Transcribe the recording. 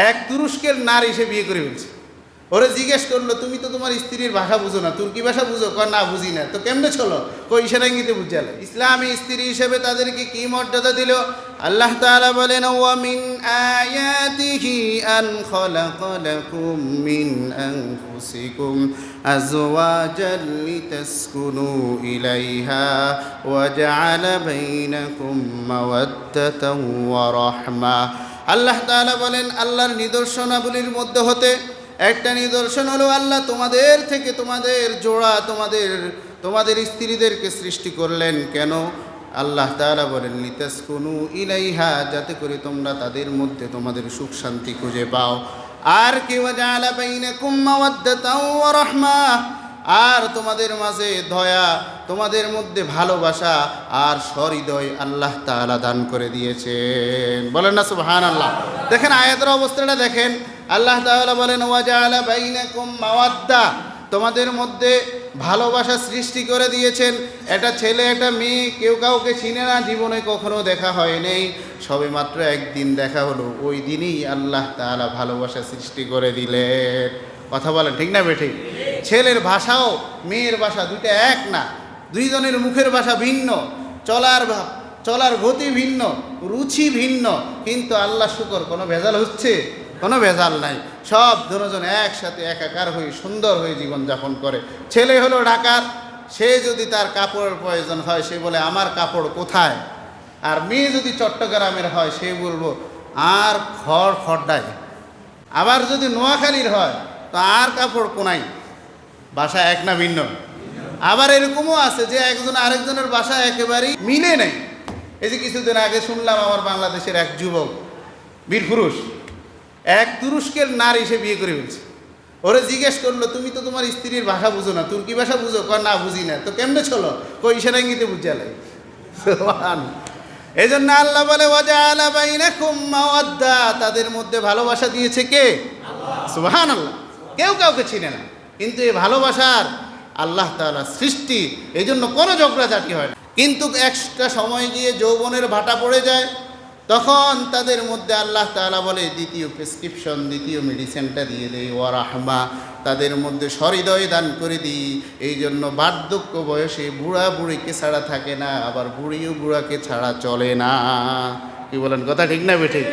এক তুরস্কের নারী সে বিয়ে করে ফেলছে। ওরে জিজ্ঞেস করলো, তুমি তো তোমার স্ত্রীর ভাষা বুঝো না, তুর্কি ভাষা বুঝো? কয় না, বুঝি না। তো কেমনে চলো? কই ইশারা ইঙ্গিতে বুঝালে। ইসলামী স্ত্রী হিসেবে তাদেরকে কি মর্যাদা দিল। আল্লাহ তাআলা বলেন, ওয়া মিন আয়াতিহি আন খালাকা লাকুম মিন আনফুসিকুম আজওয়াজান লিতাসকুনু ইলাইহা ওয়া জাআলা বাইনাকুম মাওয়াদ্দাতান ওয়া রাহমা। আল্লাহ তাআলা বলেন, আল্লাহর নিদর্শনাবলীর মধ্যে হতে একটা নিদর্শন হলো আল্লাহ তোমাদের থেকে তোমাদের জোড়া, তোমাদের স্ত্রীদেরকে সৃষ্টি করলেন। কেন? আল্লাহ তাআলা বলেন, লিতাসকুনু ইলাইহা, যাতে করে তোমরা তাদের মধ্যে তোমাদের সুখ শান্তি খুঁজে পাও। আর কি, ওয়া জাআলা বাইনাকুম মাওয়াদ্দাতাও ওয়া রাহমা, আর তোমাদের মাঝে দয়া, তোমাদের মধ্যে ভালোবাসা আর সহৃদয় আল্লাহ তাআলা দান করে দিয়েছেন। বলেন না সুবহানাল্লাহ। দেখেন আয়াতের অবস্থাটা দেখেন। আল্লাহ তাআলা বলেন, ওয়া জাআলা বাইনাকুম মাওয়াদ্দা, তোমাদের মধ্যে ভালোবাসা সৃষ্টি করে দিয়েছেন। একটা ছেলে একটা মেয়ে কেউ কাউকে চিনে না, জীবনে কখনো দেখা হয় নাই, সবে মাত্র একদিন দেখা হলো, ওই দিনই আল্লাহ তাআলা ভালোবাসা সৃষ্টি করে দিলেন। কথা বলেন ঠিক না বেঠিক? ছেলের ভাষাও মেয়ের ভাষা দুইটা এক না, দুইজনের মুখের ভাষা ভিন্ন, চলার গতি ভিন্ন, রুচি ভিন্ন, কিন্তু আল্লাহ শুকর কোনো ভেজাল হচ্ছে? কোনো ভেজাল নাই। সব দুজন একসাথে একাকার হয়ে সুন্দর হয়ে জীবনযাপন করে। ছেলে হলো ঢাকার, সে যদি তার কাপড়ের প্রয়োজন হয় সে বলে আমার কাপড় কোথায়, আর মেয়ে যদি চট্টগ্রামের হয় সে বলবো আর খড়ডায়, আবার যদি নোয়াখালীর হয় তো আর কাপড় কোনাই। ভাষা এক না ভিন্ন? আবার এরকমও আছে যে একজন আরেকজনের ভাষা একেবারেই মিলে নেই। এই যে কিছুদিন আগে শুনলাম আমার বাংলাদেশের এক যুবক বীরপুরুষ এক তুরস্কের নারী সে বিয়ে করে ফেলছে। ওরে জিজ্ঞেস করলো, তুমি তো তোমার স্ত্রীর ভাষা বুঝো না, তুর্কি ভাষা বুঝো? কয় না, বুঝি না। তো কেমনে চলো? কই ইশারা ইঙ্গিতে বুঝালে। এই জন্য আল্লাহ বলে, ওয়া জাআলা বাইনাকুম মাওয়াদ্দা, তাদের মধ্যে ভালোবাসা দিয়েছে কে? সুবহানাল্লাহ। কেউ কাউকে চিনে না, কিন্তু এই ভালোবাসার আল্লাহ তাআলা সৃষ্টি, এই জন্য কোনো ঝগড়াঝাটি হয় না। কিন্তু একটা সময় গিয়ে যৌবনের ভাটা পড়ে যায়, তখন তাদের মধ্যে আল্লাহ তাআলা বলে দ্বিতীয় প্রেসক্রিপশন, দ্বিতীয় মেডিসিনটা দিয়ে দেয়, ওয়া রাহমা, তাদের মধ্যে সহৃদয় দান করে দিই। এই জন্য বার্ধক্য বয়সে বুড়া বুড়িকে ছাড়া থাকে না, আবার বুড়িও বুড়াকে ছাড়া চলে না। কি বলেন? কথা ঠিক না বেঠিক?